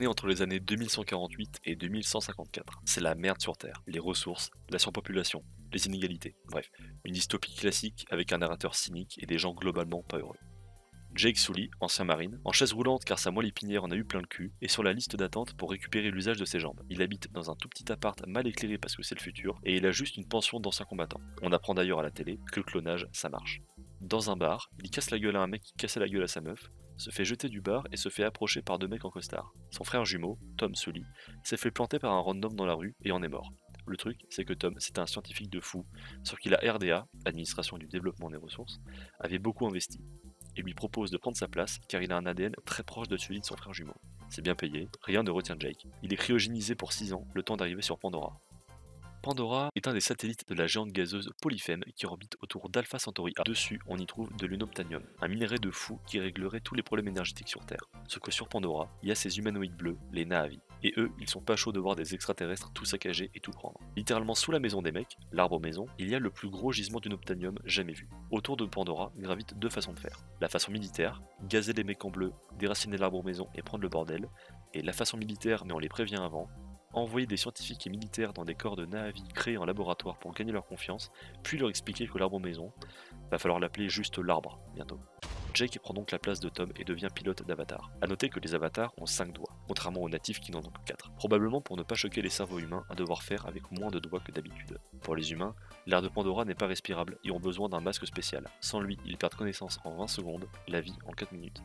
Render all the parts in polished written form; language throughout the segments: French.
né entre les années 2148 et 2154. C'est la merde sur Terre. Les ressources, la surpopulation, les inégalités. Bref, une dystopie classique avec un narrateur cynique et des gens globalement pas heureux. Jake Sully, ancien marine, en chaise roulante car sa moelle épinière en a eu plein le cul, est sur la liste d'attente pour récupérer l'usage de ses jambes. Il habite dans un tout petit appart mal éclairé parce que c'est le futur, et il a juste une pension d'ancien combattant. On apprend d'ailleurs à la télé que le clonage, ça marche. Dans un bar, il casse la gueule à un mec qui cassait la gueule à sa meuf, se fait jeter du bar et se fait approcher par deux mecs en costard. Son frère jumeau, Tom Sully, s'est fait planter par un random dans la rue et en est mort. Le truc, c'est que Tom, c'était un scientifique de fou, sur qui la RDA, Administration du Développement des Ressources, avait beaucoup investi et lui propose de prendre sa place car il a un ADN très proche de celui de son frère jumeau. C'est bien payé, rien ne retient Jake. Il est cryogénisé pour 6 ans, le temps d'arriver sur Pandora. Pandora est un des satellites de la géante gazeuse Polyphème qui orbite autour d'Alpha Centauri A. Dessus, on y trouve de l'unobtainium, un minerai de fou qui réglerait tous les problèmes énergétiques sur Terre. Sauf que sur Pandora, il y a ces humanoïdes bleus, les Na'vi. Et eux, ils sont pas chauds de voir des extraterrestres tout saccager et tout prendre. Littéralement sous la maison des mecs, l'arbre maison, il y a le plus gros gisement d'unobtainium jamais vu. Autour de Pandora gravitent deux façons de faire. La façon militaire, gazer les mecs en bleu, déraciner l'arbre maison et prendre le bordel. Et la façon militaire, mais on les prévient avant, envoyer des scientifiques et militaires dans des corps de Na'vi créés en laboratoire pour gagner leur confiance, puis leur expliquer que l'arbre maison, va falloir l'appeler juste l'arbre bientôt. Jake prend donc la place de Tom et devient pilote d'Avatar. A noter que les avatars ont 5 doigts, contrairement aux natifs qui n'en ont que 4. Probablement pour ne pas choquer les cerveaux humains à devoir faire avec moins de doigts que d'habitude. Pour les humains, l'air de Pandora n'est pas respirable et ont besoin d'un masque spécial. Sans lui, ils perdent connaissance en 20 secondes, la vie en 4 minutes.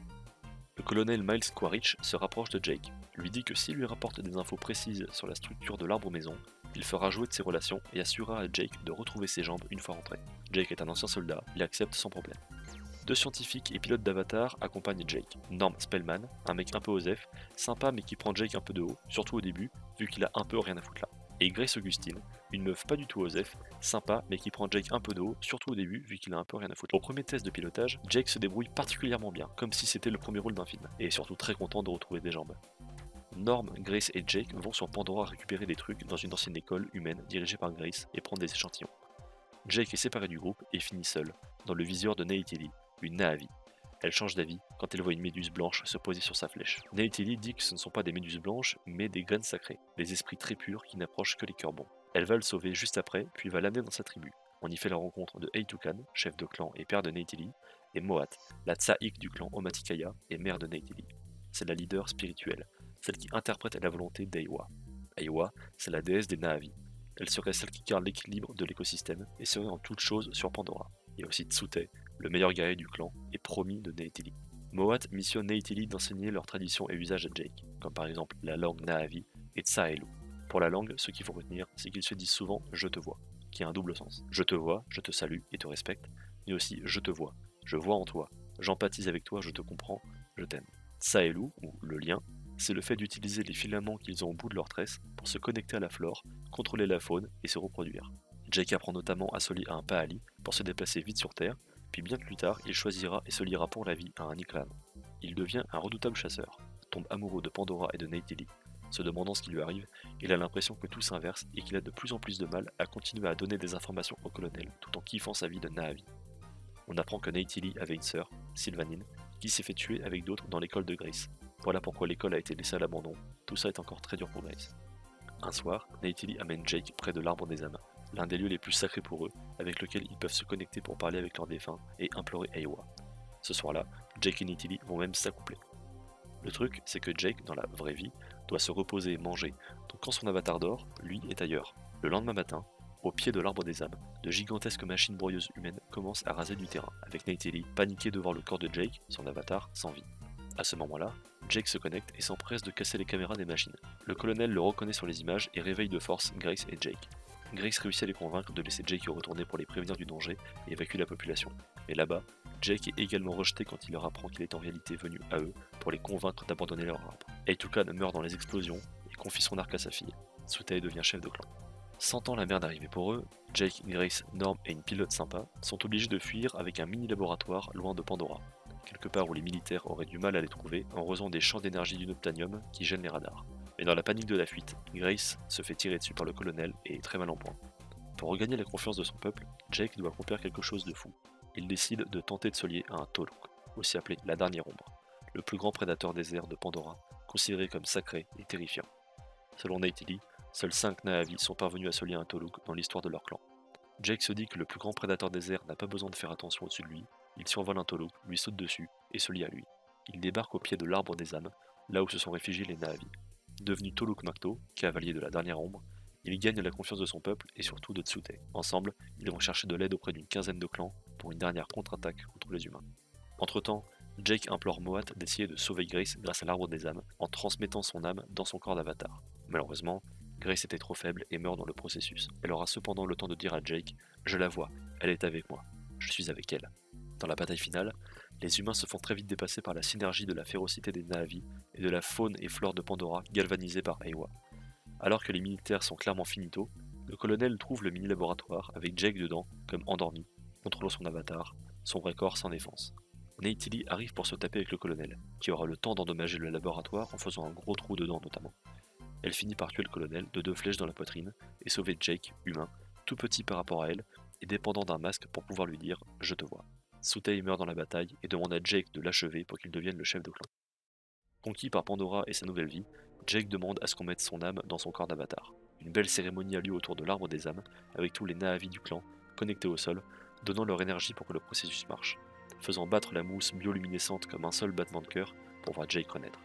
Le colonel Miles Quaritch se rapproche de Jake, lui dit que s'il lui rapporte des infos précises sur la structure de l'arbre maison, il fera jouer de ses relations et assurera à Jake de retrouver ses jambes une fois rentré. Jake est un ancien soldat, il accepte sans problème. Deux scientifiques et pilotes d'Avatar accompagnent Jake. Norm Spellman, un mec un peu osef, sympa mais qui prend Jake un peu de haut, surtout au début, vu qu'il a un peu rien à foutre là. Et Grace Augustine, une meuf pas du tout osef, sympa mais qui prend Jake un peu de haut, surtout au début, vu qu'il a un peu rien à foutre. Au premier test de pilotage, Jake se débrouille particulièrement bien, comme si c'était le premier rôle d'un film, et est surtout très content de retrouver des jambes. Norm, Grace et Jake vont sur Pandora récupérer des trucs dans une ancienne école humaine dirigée par Grace et prendre des échantillons. Jake est séparé du groupe et finit seul, dans le viseur de Neytiri, une Na'vi. Elle change d'avis quand elle voit une méduse blanche se poser sur sa flèche. Neytiri dit que ce ne sont pas des méduses blanches, mais des graines sacrées, des esprits très purs qui n'approchent que les cœurs bons. Elle va le sauver juste après, puis va l'amener dans sa tribu. On y fait la rencontre de Eitukan, chef de clan et père de Neytiri, et Moat, la Tsaïk du clan Omaticaya et mère de Neytiri. C'est la leader spirituelle, celle qui interprète la volonté d'Eiwa. Eiwa, c'est la déesse des Na'vi. Elle serait celle qui garde l'équilibre de l'écosystème et serait en toute chose sur Pandora. Il y a aussi Tsute, le meilleur guerrier du clan et promis de Neytiri. Moat missionne Neytiri d'enseigner leurs traditions et usages à Jake, comme par exemple la langue Na'vi et Tsaelu. Pour la langue, ce qu'il faut retenir, c'est qu'ils se disent souvent « je te vois », qui a un double sens. Je te vois, je te salue et te respecte, mais aussi je te vois, je vois en toi, j'empathise avec toi, je te comprends, je t'aime. Tsaelu, ou le lien, c'est le fait d'utiliser les filaments qu'ils ont au bout de leurs tresses pour se connecter à la flore, contrôler la faune et se reproduire. Jake apprend notamment à se lier à un Pa'ali pour se déplacer vite sur Terre, puis bien plus tard, il choisira et se liera pour la vie à un Ikran. Il devient un redoutable chasseur, tombe amoureux de Pandora et de Neytiri. Se demandant ce qui lui arrive, il a l'impression que tout s'inverse et qu'il a de plus en plus de mal à continuer à donner des informations au colonel, tout en kiffant sa vie de Na'vi. On apprend que Neytiri avait une sœur, Sylvanine, qui s'est fait tuer avec d'autres dans l'école de Grace. Voilà pourquoi l'école a été laissée à l'abandon. Tout ça est encore très dur pour Grace. Un soir, Neytiri amène Jake près de l'arbre des âmes, l'un des lieux les plus sacrés pour eux, avec lequel ils peuvent se connecter pour parler avec leurs défunts et implorer Eiwa. Ce soir-là, Jake et Neytiri vont même s'accoupler. Le truc, c'est que Jake, dans la vraie vie, doit se reposer et manger, donc quand son avatar dort, lui est ailleurs. Le lendemain matin, au pied de l'arbre des âmes, de gigantesques machines broyeuses humaines commencent à raser du terrain, avec Neytiri paniqué de voir le corps de Jake, son avatar, sans vie. À ce moment-là, Jake se connecte et s'empresse de casser les caméras des machines. Le colonel le reconnaît sur les images et réveille de force Grace et Jake. Grace réussit à les convaincre de laisser Jake y retourner pour les prévenir du danger et évacuer la population. Mais là-bas, Jake est également rejeté quand il leur apprend qu'il est en réalité venu à eux pour les convaincre d'abandonner leur arbre. Eitukan meurt dans les explosions et confie son arc à sa fille. Tsutei devient chef de clan. Sentant la merde arriver pour eux, Jake, Grace, Norm et une pilote sympa sont obligés de fuir avec un mini laboratoire loin de Pandora, quelque part où les militaires auraient du mal à les trouver en raison des champs d'énergie d'unobtainium qui gênent les radars. Mais dans la panique de la fuite, Grace se fait tirer dessus par le colonel et est très mal en point. Pour regagner la confiance de son peuple, Jake doit accomplir quelque chose de fou. Il décide de tenter de se lier à un Toluk, aussi appelé la dernière ombre, le plus grand prédateur des airs de Pandora, considéré comme sacré et terrifiant. Selon Neytiri, seuls 5 Na'vi sont parvenus à se lier à un Toluk dans l'histoire de leur clan. Jake se dit que le plus grand prédateur des airs n'a pas besoin de faire attention au-dessus de lui, il survole un Toluk, lui saute dessus et se lie à lui. Il débarque au pied de l'arbre des âmes, là où se sont réfugiés les Na'vi. Devenu Toluk Macto, cavalier de la dernière ombre, il gagne la confiance de son peuple et surtout de Tsute. Ensemble, ils vont chercher de l'aide auprès d'une quinzaine de clans pour une dernière contre-attaque contre les humains. Entre-temps, Jake implore Moat d'essayer de sauver Grace grâce à l'arbre des âmes en transmettant son âme dans son corps d'avatar. Malheureusement, Grace était trop faible et meurt dans le processus. Elle aura cependant le temps de dire à Jake « Je la vois, elle est avec moi, je suis avec elle ». Dans la bataille finale, les humains se font très vite dépasser par la synergie de la férocité des Na'vi et de la faune et flore de Pandora galvanisée par Eywa. Alors que les militaires sont clairement finito, le colonel trouve le mini-laboratoire avec Jake dedans, comme endormi, contrôlant son avatar, son vrai corps sans défense. Neytiri arrive pour se taper avec le colonel, qui aura le temps d'endommager le laboratoire en faisant un gros trou dedans notamment. Elle finit par tuer le colonel de 2 flèches dans la poitrine et sauver Jake, humain, tout petit par rapport à elle, et dépendant d'un masque pour pouvoir lui dire « Je te vois ». Tsutei meurt dans la bataille et demande à Jake de l'achever pour qu'il devienne le chef de clan. Conquis par Pandora et sa nouvelle vie, Jake demande à ce qu'on mette son âme dans son corps d'avatar. Une belle cérémonie a lieu autour de l'arbre des âmes, avec tous les Na'vi du clan, connectés au sol, donnant leur énergie pour que le processus marche, faisant battre la mousse bioluminescente comme un seul battement de cœur pour voir Jake renaître.